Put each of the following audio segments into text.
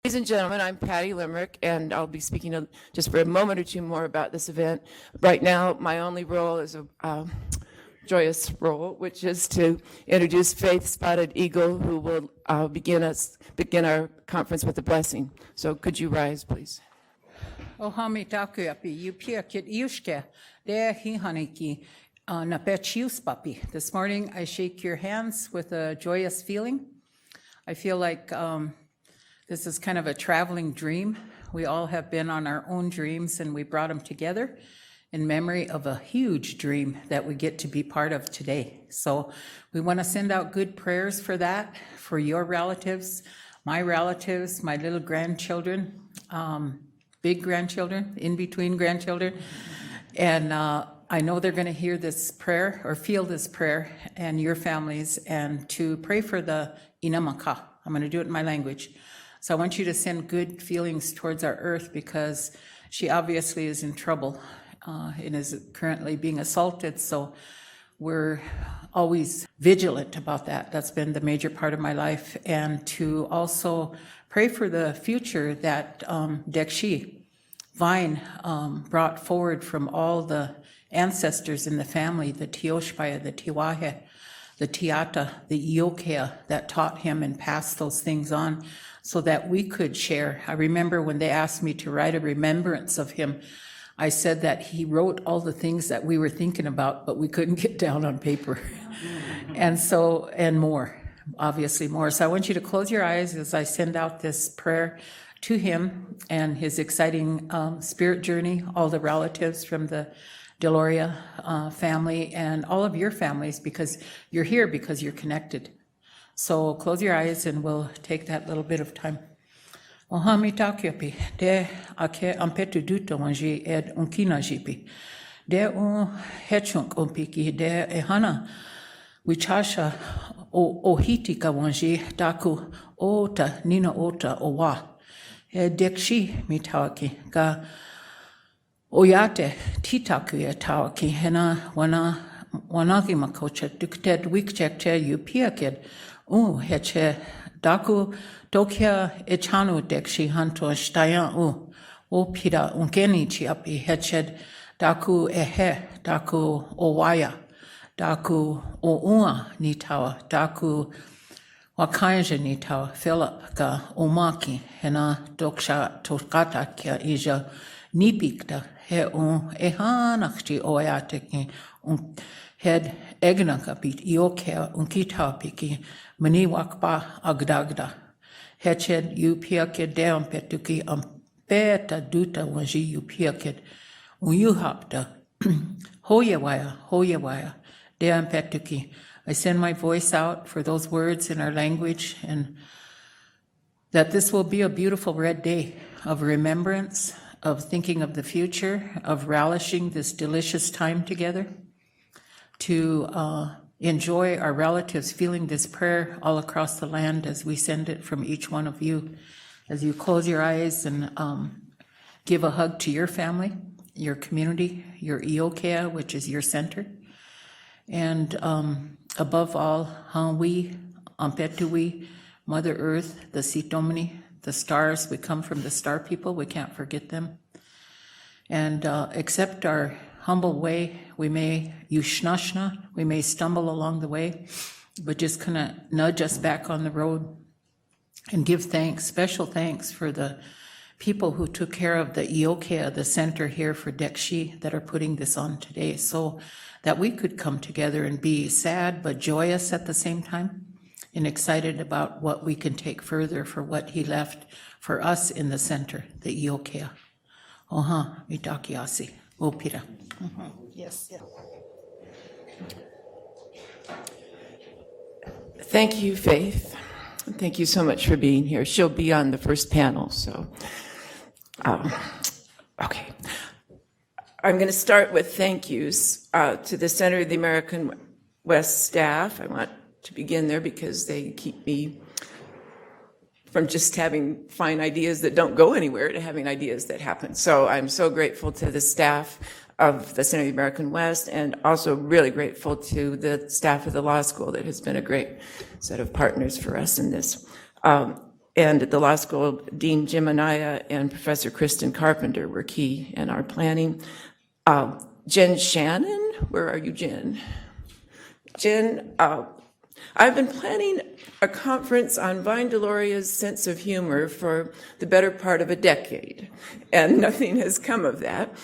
Ladies and gentlemen, I'm Patty Limerick, and I'll be speaking just for a moment or two more about this event. Right now, my only role is a joyous role, which is to introduce Faith Spotted Eagle, who will begin our conference with a blessing. So could you rise, please? Ohami takuyapi, yupia kit yushke, de hihaniki, napechius papi. This morning I shake your hands with a joyous feeling. I feel like this is kind of a traveling dream. We all have been on our own dreams, and we brought them together in memory of a huge dream that we get to be part of today. So we want to send out good prayers for that, for your relatives, my little grandchildren, big grandchildren, in between grandchildren. And I know they're going to hear this prayer or feel this prayer, and your families, and to pray for the Inamaka. I'm going to do it in my language. So I want you to send good feelings towards our earth, because she obviously is in trouble and is currently being assaulted. So we're always vigilant about that. That's been the major part of my life. And to also pray for the future that Dekshi, Vine, brought forward from all the ancestors in the family, the Tioshpaya, the Tiwahe, the Tiata, the Iokea, that taught him and passed those things on, so that we could share. I remember when they asked me to write a remembrance of him, I said that he wrote all the things that we were thinking about, but we couldn't get down on paper. And more, obviously more. So I want you to close your eyes as I send out this prayer to him and his exciting spirit journey, all the relatives from the Deloria family and all of your families, because you're here because you're connected. So close your eyes and we'll take that little bit of time. Ohami takyapi, de ake ampetu duto wanji ed unkina jipi. De hechunk umpiki, de ehana wichasha ohitika wanji daku ota nina ota owa. Dekshi mitawaki ka oyate titaku ya tawaki hena wanagi makocha dukted wikchekche yupiakid. Heche daku dokia echanu dekshi hanto shtayan o pida unkeni chiapi heched daku ehe daku owaya daku oua nitawa daku wakanja nitawa Philip ka omaki hena doksha tokata kia ija nipikta he ehanakti oyateki head egnaka bit iokea unkita piki maniwakpa agdagda heched upiaked deam petuki ampeta duta wanji upiaked uyuhapta hoyewaya deam petuki. I send my voice out for those words in our language, and that this will be a beautiful red day of remembrance, of thinking of the future, of relishing this delicious time together, to enjoy our relatives feeling this prayer all across the land as we send it from each one of you. As you close your eyes and give a hug to your family, your community, your Iokea, which is your center. And above all, we, Ampetui, Mother Earth, the Sitomini, the stars, we come from the star people, we can't forget them. And accept our humble way. We may yushnashna, we may stumble along the way, but just kind of nudge us back on the road and give thanks, special thanks for the people who took care of the Iokea, the center here for Dekshi, that are putting this on today, so that we could come together and be sad but joyous at the same time, and excited about what we can take further for what he left for us in the center, the Iokea. Oha, mitakiasi. Opira. Yes. Yeah. Thank you, Faith. Thank you so much for being here. She'll be on the first panel, so. Okay. I'm going to start with thank yous to the Center of the American West staff. I want to begin there because they keep me from just having fine ideas that don't go anywhere to having ideas that happen. So I'm so grateful to the staff of the Center of the American West, and also really grateful to the staff of the law school that has been a great set of partners for us in this. And at the law school, Dean Jim Anaya and Professor Kristen Carpenter were key in our planning. Jen Shannon, where are you, Jen? Jen, I've been planning a conference on Vine Deloria's sense of humor for the better part of a decade, and nothing has come of that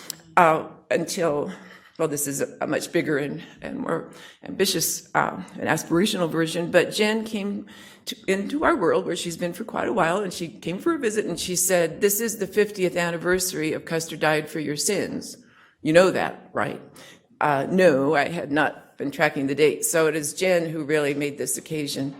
until, well, this is a much bigger and more ambitious and aspirational version, but Jen came into our world where she's been for quite a while, and she came for a visit, and she said, "This is the 50th anniversary of Custer Died for Your Sins. You know that, right?" No, I had not been tracking the date. So it is Jen who really made this occasion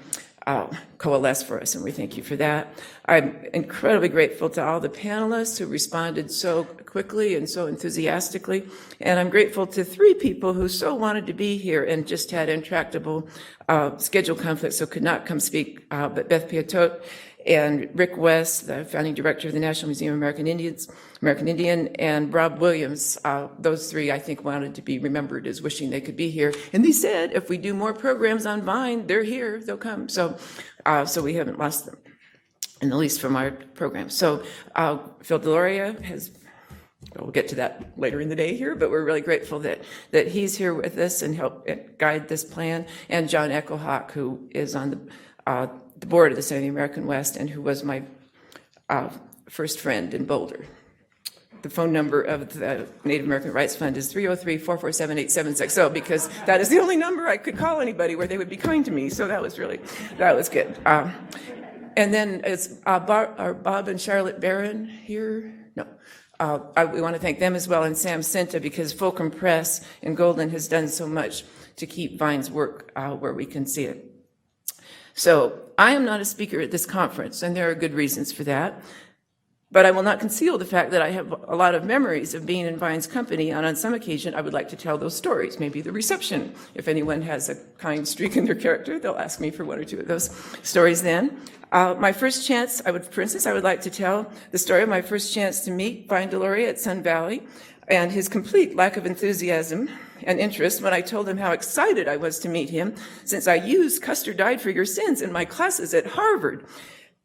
coalesce for us, and we thank you for that. I'm incredibly grateful to all the panelists who responded so quickly and so enthusiastically, and I'm grateful to 3 people who so wanted to be here and just had intractable schedule conflicts, so could not come speak, but Beth Piatot and Rick West, the founding director of the National Museum of American Indian, and Rob Williams. Those 3, I think, wanted to be remembered as wishing they could be here. And they said, if we do more programs on Vine, they're here, they'll come. So we haven't lost them, in the least from our program. So Phil Deloria has, we'll get to that later in the day here, but we're really grateful that he's here with us and help guide this plan. And John Echohawk, who is on the board of the Senate of the American West, and who was my first friend in Boulder. The phone number of the Native American Rights Fund is 303-447-8760, because that is the only number I could call anybody where they would be kind to me, so that was good. And then is Bob and Charlotte Barron here? No. We want to thank them as well, and Sam Senta, because Fulcrum Press in Golden has done so much to keep Vine's work where we can see it. So I am not a speaker at this conference, and there are good reasons for that. But I will not conceal the fact that I have a lot of memories of being in Vine's company, and on some occasion I would like to tell those stories, maybe the reception. If anyone has a kind streak in their character, they'll ask me for 1 or 2 of those stories then. My first chance, I would like to tell the story of my first chance to meet Vine Deloria at Sun Valley, and his complete lack of enthusiasm and interest when I told him how excited I was to meet him, since I used Custer Died for Your Sins in my classes at Harvard,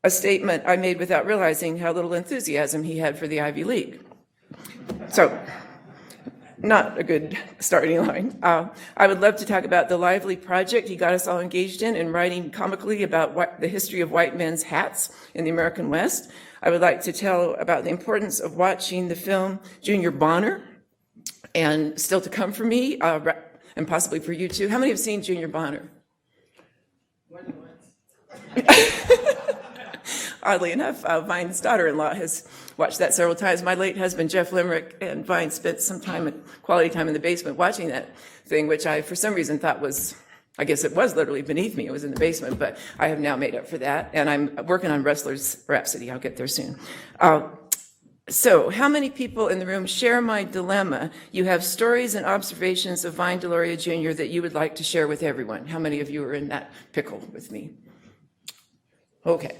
a statement I made without realizing how little enthusiasm he had for the Ivy League. So, not a good starting line. I would love to talk about the lively project he got us all engaged in writing comically about the history of white men's hats in the American West. I would like to tell about the importance of watching the film Junior Bonner, and still to come for me, and possibly for you too. How many have seen Junior Bonner? Oddly enough, Vine's daughter-in-law has watched that several times. My late husband, Jeff Limerick, and Vine spent some quality time in the basement watching that thing, which I, for some reason, thought was, I guess it was literally beneath me. It was in the basement, but I have now made up for that, and I'm working on Wrestler's Rhapsody. I'll get there soon. So, how many people in the room share my dilemma? You have stories and observations of Vine Deloria Jr. that you would like to share with everyone. How many of you are in that pickle with me? Okay,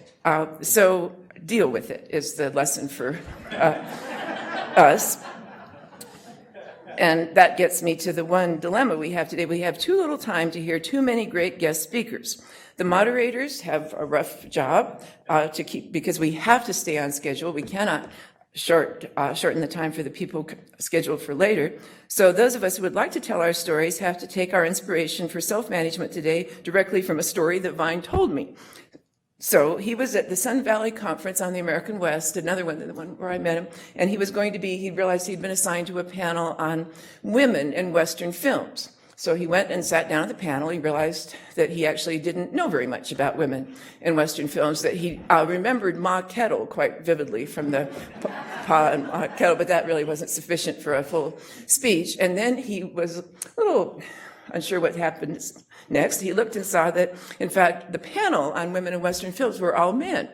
so deal with it is the lesson for us. And that gets me to the one dilemma we have today. We have too little time to hear too many great guest speakers. The moderators have a rough job to keep, because we have to stay on schedule. We cannot shorten the time for the people scheduled for later. So those of us who would like to tell our stories have to take our inspiration for self-management today directly from a story that Vine told me. So he was at the Sun Valley Conference on the American West, another one, the one where I met him, and he realized he'd been assigned to a panel on women in Western films. So he went and sat down at the panel. He realized that he actually didn't know very much about women in Western films, that he remembered Ma Kettle quite vividly from the Pa and Ma Kettle, but that really wasn't sufficient for a full speech. And then he was a little unsure what happened next. He looked and saw that, in fact, the panel on women in Western films were all men.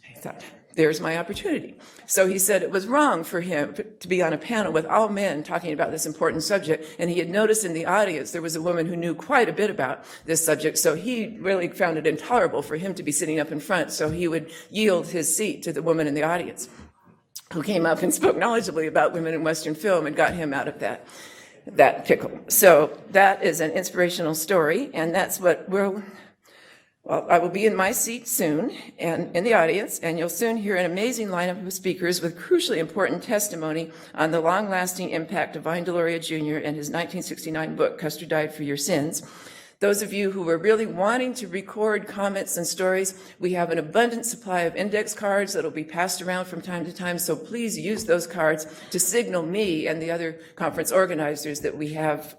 He thought, there's my opportunity. So he said it was wrong for him to be on a panel with all men talking about this important subject, and he had noticed in the audience there was a woman who knew quite a bit about this subject, so he really found it intolerable for him to be sitting up in front, so he would yield his seat to the woman in the audience, who came up and spoke knowledgeably about women in Western film and got him out of that pickle. So that is an inspirational story, and that's what Well, I will be in my seat soon and in the audience, and you'll soon hear an amazing lineup of speakers with crucially important testimony on the long-lasting impact of Vine Deloria Jr. and his 1969 book, Custer Died for Your Sins. Those of you who were really wanting to record comments and stories, we have an abundant supply of index cards that will be passed around from time to time, so please use those cards to signal me and the other conference organizers that we have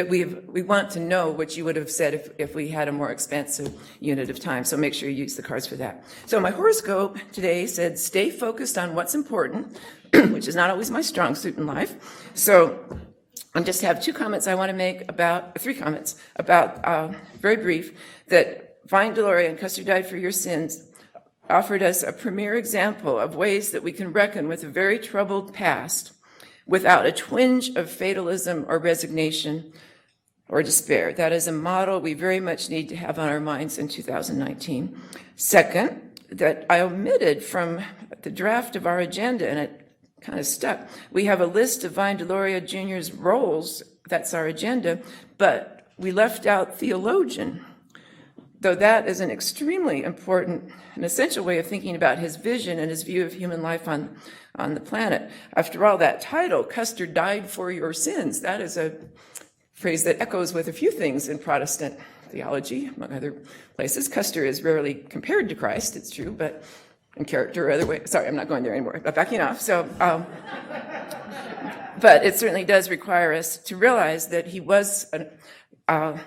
we want to know what you would have said if we had a more expansive unit of time. So make sure you use the cards for that. So my horoscope today said, stay focused on what's important, which is not always my strong suit in life. So I just have three comments about, very brief, that Vine Deloria and Custer Died for Your Sins offered us a premier example of ways that we can reckon with a very troubled past without a twinge of fatalism or resignation or despair. That is a model we very much need to have on our minds in 2019. Second, that I omitted from the draft of our agenda, and it kind of stuck. We have a list of Vine Deloria Jr.'s roles, that's our agenda, but we left out theologian, though that is an extremely important and essential way of thinking about his vision and his view of human life on the planet. After all, that title, Custer Died for Your Sins, that is a phrase that echoes with a few things in Protestant theology, among other places. Custer is rarely compared to Christ, it's true, but in character or other way. Sorry, I'm not going there anymore, but backing off. So, but it certainly does require us to realize that he was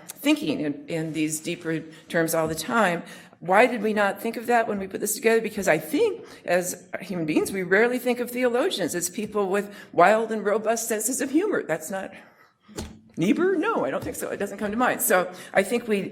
thinking in these deeper terms all the time. Why did we not think of that when we put this together? Because I think as human beings, we rarely think of theologians as people with wild and robust senses of humor. That's not Niebuhr? No, I don't think so. It doesn't come to mind. So I think we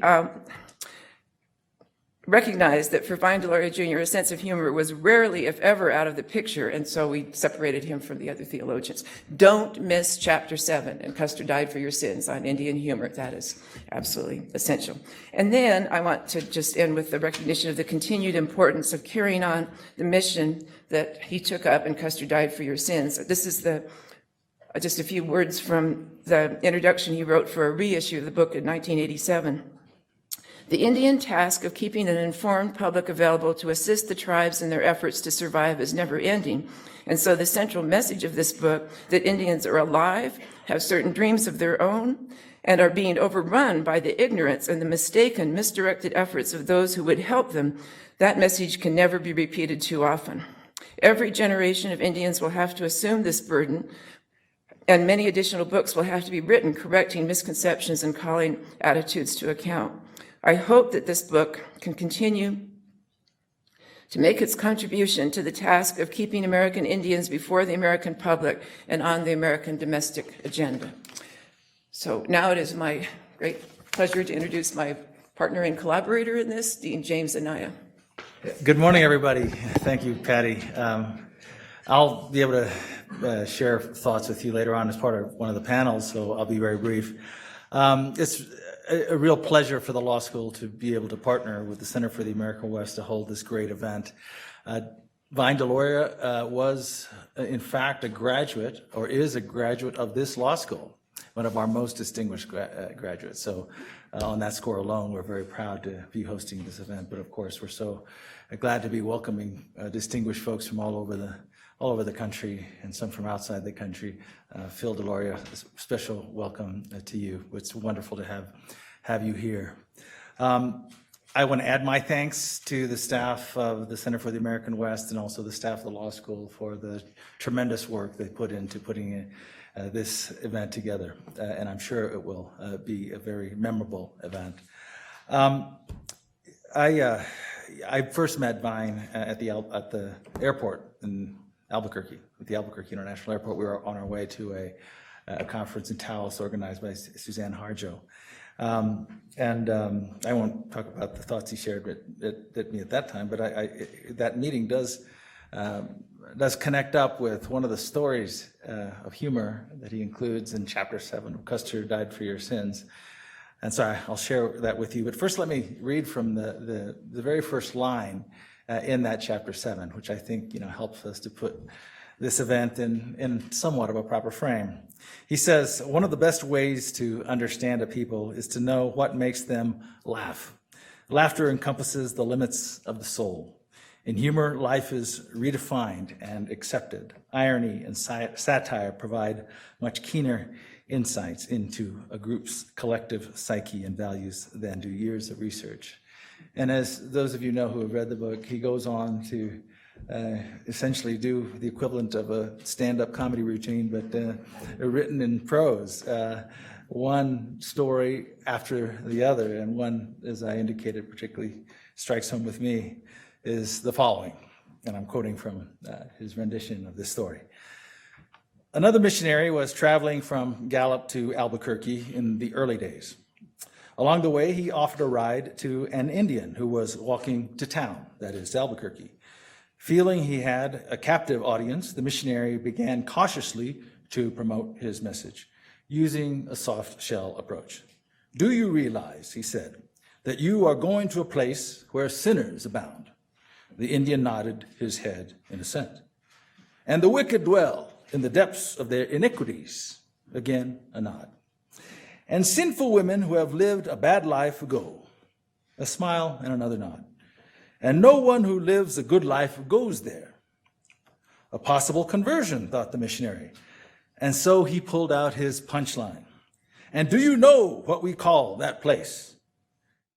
recognize that for Vine Deloria Jr., a sense of humor was rarely, if ever, out of the picture, and so we separated him from the other theologians. Don't miss Chapter 7, and Custer Died for Your Sins, on Indian humor. That is absolutely essential. And then I want to just end with the recognition of the continued importance of carrying on the mission that he took up in Custer Died for Your Sins. This is just a few words from the introduction he wrote for a reissue of the book in 1987. The Indian task of keeping an informed public available to assist the tribes in their efforts to survive is never ending. And so the central message of this book, that Indians are alive, have certain dreams of their own, and are being overrun by the ignorance and the mistaken, misdirected efforts of those who would help them, that message can never be repeated too often. Every generation of Indians will have to assume this burden, and many additional books will have to be written correcting misconceptions and calling attitudes to account. I hope that this book can continue to make its contribution to the task of keeping American Indians before the American public and on the American domestic agenda. So now it is my great pleasure to introduce my partner and collaborator in this, Dean James Anaya. Good morning, everybody. Thank you, Patty. I'll be able to share thoughts with you later on as part of one of the panels, so I'll be very brief. It's a real pleasure for the law school to be able to partner with the Center for the American West to hold this great event. Vine Deloria was, in fact, a graduate, or is a graduate of this law school, one of our most distinguished graduates. So on that score alone, we're very proud to be hosting this event. But of course, we're so glad to be welcoming distinguished folks from all over the country, and some from outside the country. Phil Deloria, a special welcome to you. It's wonderful to have you here. I want to add my thanks to the staff of the Center for the American West and also the staff of the law school for the tremendous work they put into putting this event together. And I'm sure it will be a very memorable event. I first met Vine at the airport in Albuquerque, at the Albuquerque International Airport. We were on our way to a conference in Taos organized by Suzanne Harjo. I won't talk about the thoughts he shared with me at that time, but that meeting does connect up with one of the stories of humor that he includes in Chapter 7 of Custer Died for Your Sins. And so I'll share that with you. But first, let me read from the very first line in that Chapter 7, which I think helps us to put this event in somewhat of a proper frame. He says, one of the best ways to understand a people is to know what makes them laugh. Laughter encompasses the limits of the soul. In humor, life is redefined and accepted. Irony and satire provide much keener insights into a group's collective psyche and values than do years of research. And as those of you know who have read the book, he goes on to essentially do the equivalent of a stand-up comedy routine, but written in prose. One story after the other, and one, as I indicated, particularly strikes home with me, is the following, and I'm quoting from his rendition of this story. Another missionary was traveling from Gallup to Albuquerque in the early days. Along the way, he offered a ride to an Indian who was walking to town, that is, Albuquerque. Feeling he had a captive audience, the missionary began cautiously to promote his message, using a soft shell approach. "Do you realize," he said, "that you are going to a place where sinners abound?" The Indian nodded his head in assent. "And the wicked dwell in the depths of their iniquities?" Again, a nod. "And sinful women who have lived a bad life go?" A smile and another nod. "And no one who lives a good life goes there." A possible conversion, thought the missionary. And so he pulled out his punchline. "And do you know what we call that place?"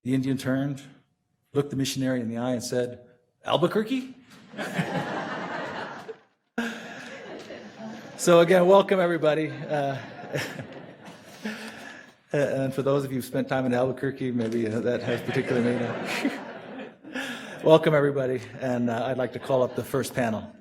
The Indian turned, looked the missionary in the eye and said, "Albuquerque?" So again, welcome everybody. And for those of you who've spent time in Albuquerque, maybe that has particular meaning. Welcome everybody, and I'd like to call up the first panel.